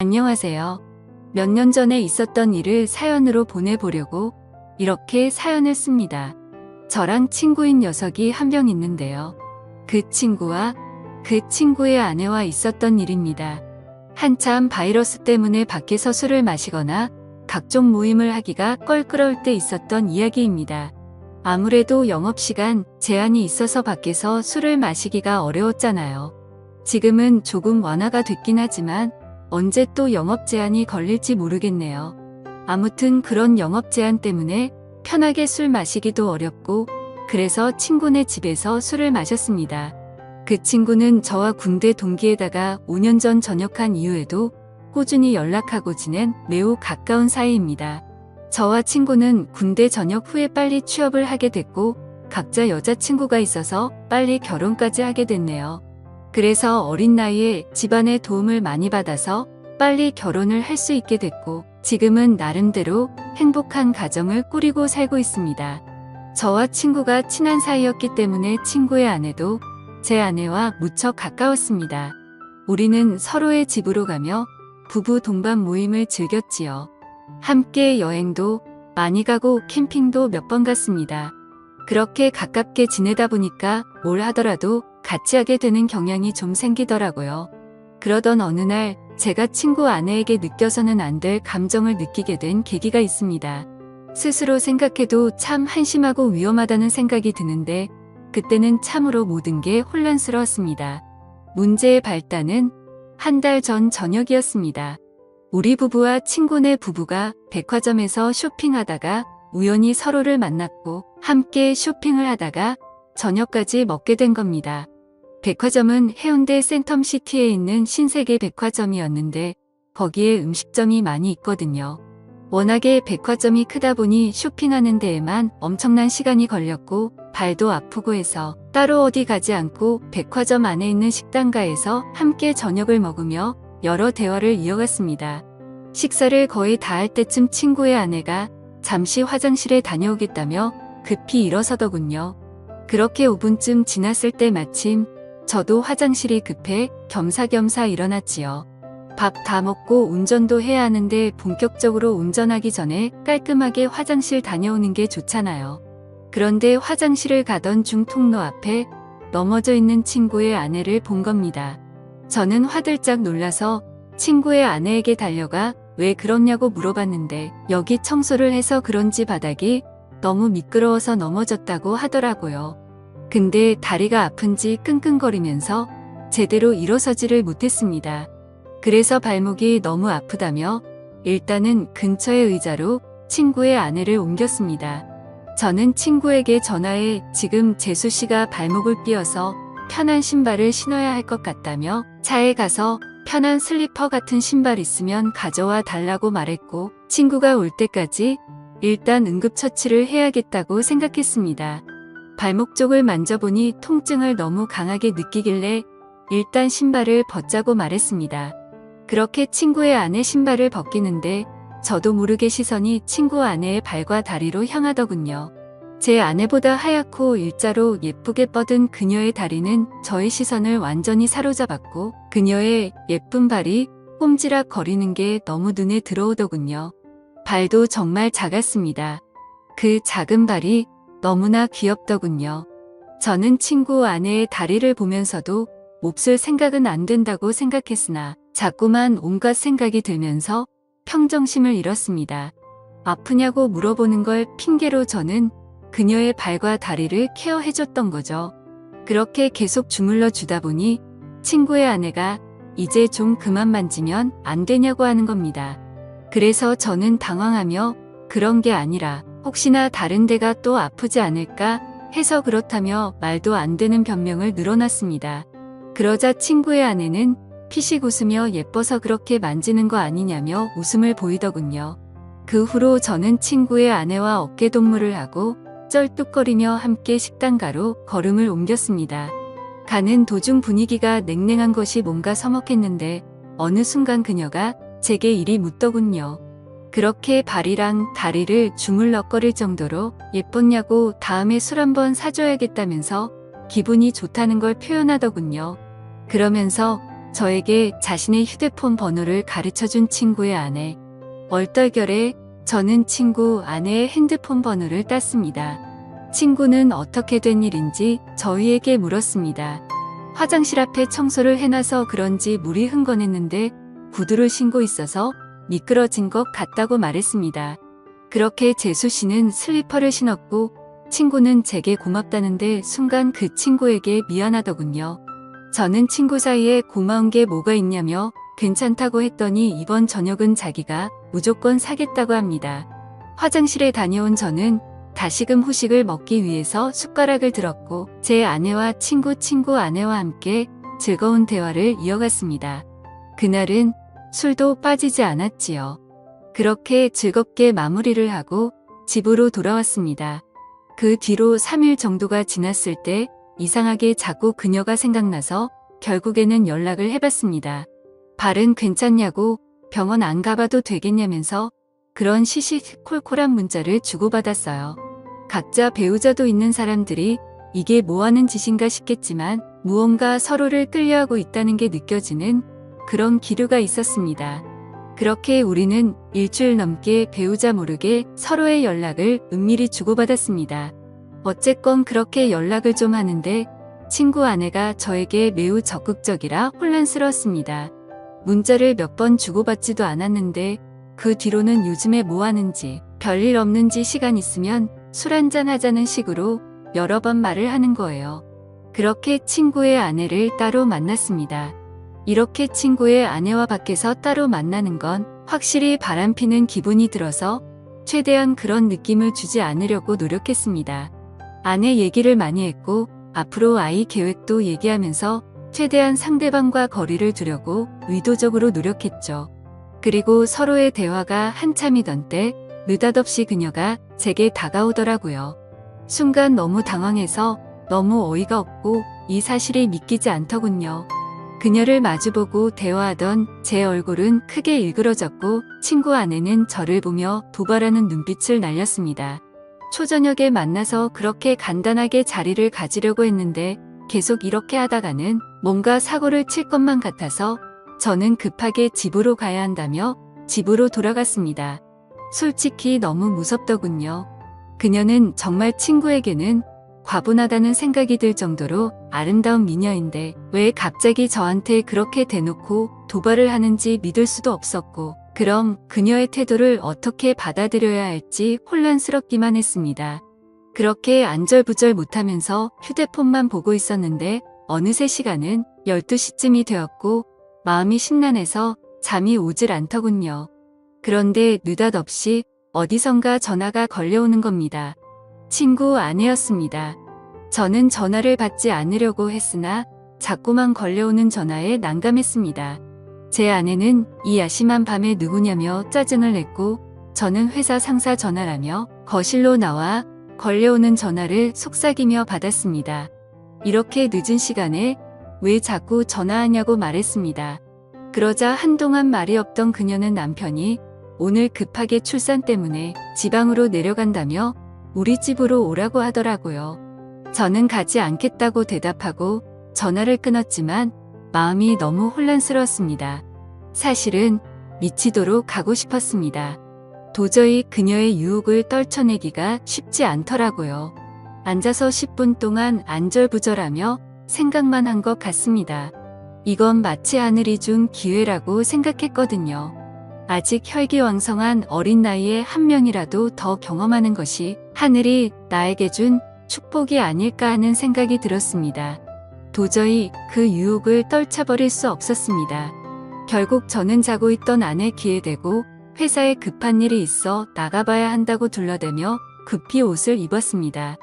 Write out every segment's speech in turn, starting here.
안녕하세요. 몇 년 전에 있었던 일을 사연으로 보내보려고 이렇게 사연을 씁니다. 저랑 친구인 녀석이 한 명 있는데요. 그 친구와 그 친구의 아내와 있었던 일입니다. 한참 바이러스 때문에 밖에서 술을 마시거나 각종 모임을 하기가 껄끄러울 때 있었던 이야기입니다. 아무래도 영업시간 제한이 있어서 밖에서 술을 마시기가 어려웠잖아요. 지금은 조금 완화가 됐긴 하지만 언제 또 영업 제한이 걸릴지 모르겠네요. 아무튼 그런 영업 제한 때문에 편하게 술 마시기도 어렵고 그래서 친구네 집에서 술을 마셨습니다. 그 친구는 저와 군대 동기에다가 5년 전 전역한 이후에도 꾸준히 연락하고 지낸 매우 가까운 사이입니다. 저와 친구는 군대 전역 후에 빨리 취업을 하게 됐고 각자 여자친구가 있어서 빨리 결혼까지 하게 됐네요. 그래서 어린 나이에 집안의 도움을 많이 받아서 빨리 결혼을 할 수 있게 됐고 지금은 나름대로 행복한 가정을 꾸리고 살고 있습니다. 저와 친구가 친한 사이였기 때문에 친구의 아내도 제 아내와 무척 가까웠습니다. 우리는 서로의 집으로 가며 부부 동반 모임을 즐겼지요. 함께 여행도 많이 가고 캠핑도 몇 번 갔습니다. 그렇게 가깝게 지내다 보니까 뭘 하더라도 같이 하게 되는 경향이 좀 생기더라고요. 그러던 어느 날 제가 친구 아내에게 느껴서는 안 될 감정을 느끼게 된 계기가 있습니다. 스스로 생각해도 참 한심하고 위험하다는 생각이 드는데 그때는 참으로 모든 게 혼란스러웠습니다. 문제의 발단은 한 달 전 저녁이었습니다. 우리 부부와 친구네 부부가 백화점에서 쇼핑하다가 우연히 서로를 만났고 함께 쇼핑을 하다가 저녁까지 먹게 된 겁니다. 백화점은 해운대 센텀시티에 있는 신세계 백화점이었는데 거기에 음식점이 많이 있거든요. 워낙에 백화점이 크다 보니 쇼핑하는 데에만 엄청난 시간이 걸렸고 발도 아프고 해서 따로 어디 가지 않고 백화점 안에 있는 식당가에서 함께 저녁을 먹으며 여러 대화를 이어갔습니다. 식사를 거의 다 할 때쯤 친구의 아내가 잠시 화장실에 다녀오겠다며 급히 일어서더군요. 그렇게 5분쯤 지났을 때 마침 저도 화장실이 급해 겸사겸사 일어났지요. 밥 다 먹고 운전도 해야 하는데 본격적으로 운전하기 전에 깔끔하게 화장실 다녀오는 게 좋잖아요. 그런데 화장실을 가던 중 통로 앞에 넘어져 있는 친구의 아내를 본 겁니다. 저는 화들짝 놀라서 친구의 아내에게 달려가 왜 그러냐고 물어봤는데 여기 청소를 해서 그런지 바닥이 너무 미끄러워서 넘어졌다고 하더라고요. 근데 다리가 아픈지 끙끙거리면서 제대로 일어서지를 못했습니다. 그래서 발목이 너무 아프다며 일단은 근처의 의자로 친구의 아내를 옮겼습니다. 저는 친구에게 전화해 지금 재수 씨가 발목을 삐어서 편한 신발을 신어야 할 것 같다며 차에 가서 편한 슬리퍼 같은 신발 있으면 가져와 달라고 말했고 친구가 올 때까지 일단 응급처치를 해야겠다고 생각했습니다. 발목 쪽을 만져보니 통증을 너무 강하게 느끼길래 일단 신발을 벗자고 말했습니다. 그렇게 친구의 아내 신발을 벗기는데 저도 모르게 시선이 친구 아내의 발과 다리로 향하더군요. 제 아내보다 하얗고 일자로 예쁘게 뻗은 그녀의 다리는 저의 시선을 완전히 사로잡았고 그녀의 예쁜 발이 꼼지락 거리는 게 너무 눈에 들어오더군요. 발도 정말 작았습니다. 그 작은 발이 너무나 귀엽더군요. 저는 친구 아내의 다리를 보면서도 몹쓸 생각은 안 된다고 생각했으나 자꾸만 온갖 생각이 들면서 평정심을 잃었습니다. 아프냐고 물어보는 걸 핑계로 저는 그녀의 발과 다리를 케어해줬던 거죠. 그렇게 계속 주물러 주다 보니 친구의 아내가 이제 좀 그만 만지면 안 되냐고 하는 겁니다. 그래서 저는 당황하며 그런 게 아니라 혹시나 다른 데가 또 아프지 않을까 해서 그렇다며 말도 안 되는 변명을 늘어놨습니다. 그러자 친구의 아내는 피식 웃으며 예뻐서 그렇게 만지는 거 아니냐며 웃음을 보이더군요. 그 후로 저는 친구의 아내와 어깨동무를 하고 쩔뚝거리며 함께 식당가로 걸음을 옮겼습니다. 가는 도중 분위기가 냉랭한 것이 뭔가 서먹했는데 어느 순간 그녀가 제게 이리 묻더군요. 그렇게 발이랑 다리를 주물럭거릴 정도로 예뻤냐고 다음에 술 한번 사줘야겠다면서 기분이 좋다는 걸 표현하더군요. 그러면서 저에게 자신의 휴대폰 번호를 가르쳐준 친구의 아내. 얼떨결에 저는 친구 아내의 핸드폰 번호를 땄습니다. 친구는 어떻게 된 일인지 저희에게 물었습니다. 화장실 앞에 청소를 해놔서 그런지 물이 흥건했는데 구두를 신고 있어서 미끄러진 것 같다고 말했습니다. 그렇게 재수 씨는 슬리퍼를 신었고 친구는 제게 고맙다는데 순간 그 친구에게 미안하더군요. 저는 친구 사이에 고마운 게 뭐가 있냐며 괜찮다고 했더니 이번 저녁은 자기가 무조건 사겠다고 합니다. 화장실에 다녀온 저는 다시금 후식을 먹기 위해서 숟가락을 들었고 제 아내와 친구 아내와 함께 즐거운 대화를 이어갔습니다. 그날은 술도 빠지지 않았지요. 그렇게 즐겁게 마무리를 하고 집으로 돌아왔습니다. 그 뒤로 3일 정도가 지났을 때 이상하게 자꾸 그녀가 생각나서 결국에는 연락을 해봤습니다. 발은 괜찮냐고 병원 안 가봐도 되겠냐면서 그런 시시콜콜한 문자를 주고받았어요. 각자 배우자도 있는 사람들이 이게 뭐하는 짓인가 싶겠지만 무언가 서로를 끌려하고 있다는 게 느껴지는 그런 기류가 있었습니다. 그렇게 우리는 일주일 넘게 배우자 모르게 서로의 연락을 은밀히 주고받았습니다. 어쨌건 그렇게 연락을 좀 하는데 친구 아내가 저에게 매우 적극적이라 혼란스러웠습니다. 문자를 몇 번 주고받지도 않았는데 그 뒤로는 요즘에 뭐 하는지 별일 없는지 시간 있으면 술 한잔 하자는 식으로 여러 번 말을 하는 거예요. 그렇게 친구의 아내를 따로 만났습니다. 이렇게 친구의 아내와 밖에서 따로 만나는 건 확실히 바람피는 기분이 들어서 최대한 그런 느낌을 주지 않으려고 노력했습니다. 아내 얘기를 많이 했고 앞으로 아이 계획도 얘기하면서 최대한 상대방과 거리를 두려고 의도적으로 노력했죠. 그리고 서로의 대화가 한참이던 때 느닷없이 그녀가 제게 다가오더라고요. 순간 너무 당황해서 너무 어이가 없고 이 사실이 믿기지 않더군요. 그녀를 마주보고 대화하던 제 얼굴은 크게 일그러졌고 친구 아내는 저를 보며 도발하는 눈빛을 날렸습니다. 초저녁에 만나서 그렇게 간단하게 자리를 가지려고 했는데 계속 이렇게 하다가는 뭔가 사고를 칠 것만 같아서 저는 급하게 집으로 가야 한다며 집으로 돌아갔습니다. 솔직히 너무 무섭더군요. 그녀는 정말 친구에게는 과분하다는 생각이 들 정도로 아름다운 미녀인데 왜 갑자기 저한테 그렇게 대놓고 도발을 하는지 믿을 수도 없었고 그럼 그녀의 태도를 어떻게 받아들여야 할지 혼란스럽기만 했습니다. 그렇게 안절부절 못하면서 휴대폰만 보고 있었는데 어느새 시간은 12시쯤이 되었고 마음이 심란해서 잠이 오질 않더군요. 그런데 느닷없이 어디선가 전화가 걸려오는 겁니다. 친구 아내였습니다. 저는 전화를 받지 않으려고 했으나 자꾸만 걸려오는 전화에 난감했습니다. 제 아내는 이 야심한 밤에 누구냐며 짜증을 냈고 저는 회사 상사 전화라며 거실로 나와 걸려오는 전화를 속삭이며 받았습니다. 이렇게 늦은 시간에 왜 자꾸 전화하냐고 말했습니다. 그러자 한동안 말이 없던 그녀는 남편이 오늘 급하게 출산 때문에 지방으로 내려간다며 우리 집으로 오라고 하더라고요. 저는 가지 않겠다고 대답하고 전화를 끊었지만 마음이 너무 혼란스러웠습니다. 사실은 미치도록 가고 싶었습니다. 도저히 그녀의 유혹을 떨쳐내기가 쉽지 않더라고요. 앉아서 10분 동안 안절부절하며 생각만 한 것 같습니다. 이건 마치 하늘이 준 기회라고 생각했거든요. 아직 혈기왕성한 어린 나이에 한 명이라도 더 경험하는 것이 하늘이 나에게 준 축복이 아닐까 하는 생각이 들었습니다. 도저히 그 유혹을 떨쳐버릴 수 없었습니다. 결국 저는 자고 있던 아내 귀에 대고 회사에 급한 일이 있어 나가봐야 한다고 둘러대며 급히 옷을 입었습니다.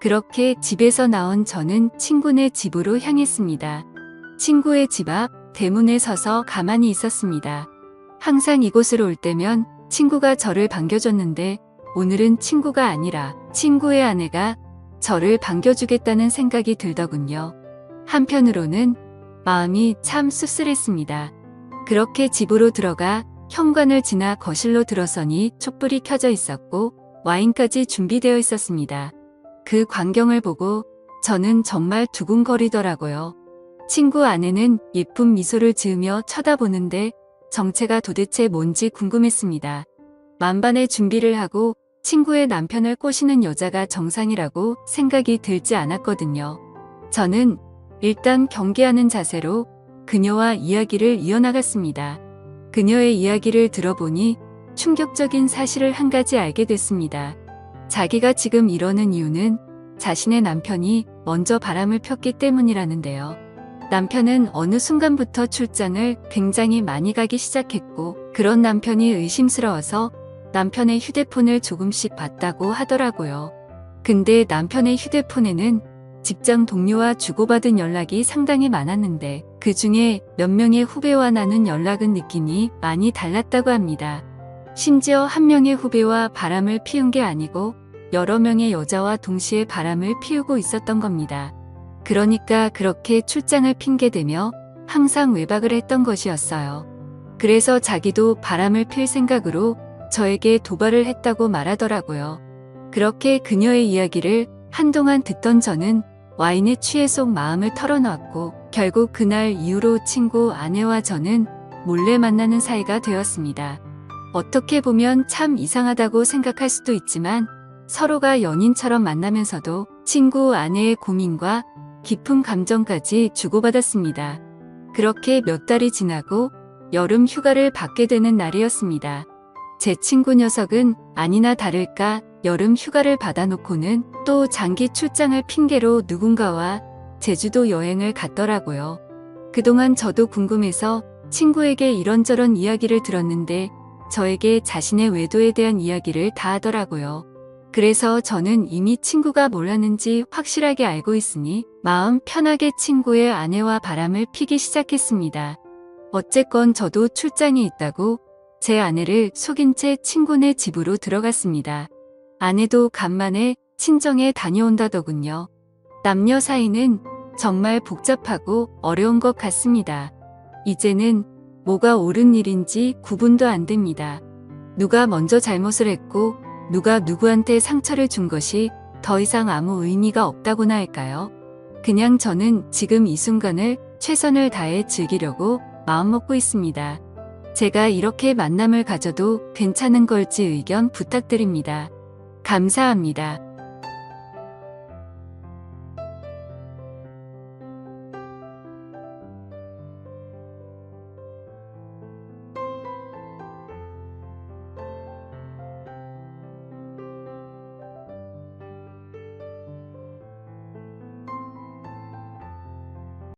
그렇게 집에서 나온 저는 친구네 집으로 향했습니다. 친구의 집 앞 대문에 서서 가만히 있었습니다. 항상 이곳으로 올 때면 친구가 저를 반겨줬는데 오늘은 친구가 아니라 친구의 아내가 저를 반겨주겠다는 생각이 들더군요. 한편으로는 마음이 참 씁쓸했습니다. 그렇게 집으로 들어가 현관을 지나 거실로 들어서니 촛불이 켜져 있었고 와인까지 준비되어 있었습니다. 그 광경을 보고 저는 정말 두근거리더라고요. 친구 아내는 예쁜 미소를 지으며 쳐다보는데 정체가 도대체 뭔지 궁금했습니다. 만반의 준비를 하고 친구의 남편을 꼬시는 여자가 정상이라고 생각이 들지 않았거든요. 저는 일단 경계하는 자세로 그녀와 이야기를 이어나갔습니다. 그녀의 이야기를 들어보니 충격적인 사실을 한 가지 알게 됐습니다. 자기가 지금 이러는 이유는 자신의 남편이 먼저 바람을 폈기 때문이라는데요. 남편은 어느 순간부터 출장을 굉장히 많이 가기 시작했고, 그런 남편이 의심스러워서 남편의 휴대폰을 조금씩 봤다고 하더라고요. 근데 남편의 휴대폰에는 직장 동료와 주고받은 연락이 상당히 많았는데 그 중에 몇 명의 후배와 나눈 연락은 느낌이 많이 달랐다고 합니다. 심지어 한 명의 후배와 바람을 피운 게 아니고 여러 명의 여자와 동시에 바람을 피우고 있었던 겁니다. 그러니까 그렇게 출장을 핑계대며 항상 외박을 했던 것이었어요. 그래서 자기도 바람을 필 생각으로 저에게 도발을 했다고 말하더라고요. 그렇게 그녀의 이야기를 한동안 듣던 저는 와인에 취해 속 마음을 털어놓았고 결국 그날 이후로 친구 아내와 저는 몰래 만나는 사이가 되었습니다. 어떻게 보면 참 이상하다고 생각할 수도 있지만 서로가 연인처럼 만나면서도 친구 아내의 고민과 깊은 감정까지 주고받았습니다. 그렇게 몇 달이 지나고 여름 휴가를 받게 되는 날이었습니다. 제 친구 녀석은 아니나 다를까 여름 휴가를 받아놓고는 또 장기 출장을 핑계로 누군가와 제주도 여행을 갔더라고요. 그동안 저도 궁금해서 친구에게 이런저런 이야기를 들었는데 저에게 자신의 외도에 대한 이야기를 다 하더라고요. 그래서 저는 이미 친구가 뭘 하는지 확실하게 알고 있으니 마음 편하게 친구의 아내와 바람을 피기 시작했습니다. 어쨌건 저도 출장에 있다고 제 아내를 속인 채 친구네 집으로 들어갔습니다. 아내도 간만에 친정에 다녀온다더군요. 남녀 사이는 정말 복잡하고 어려운 것 같습니다. 이제는 뭐가 옳은 일인지 구분도 안 됩니다. 누가 먼저 잘못을 했고 누가 누구한테 상처를 준 것이 더 이상 아무 의미가 없다고나 할까요? 그냥 저는 지금 이 순간을 최선을 다해 즐기려고 마음먹고 있습니다. 제가 이렇게 만남을 가져도 괜찮은 걸지 의견 부탁드립니다. 감사합니다.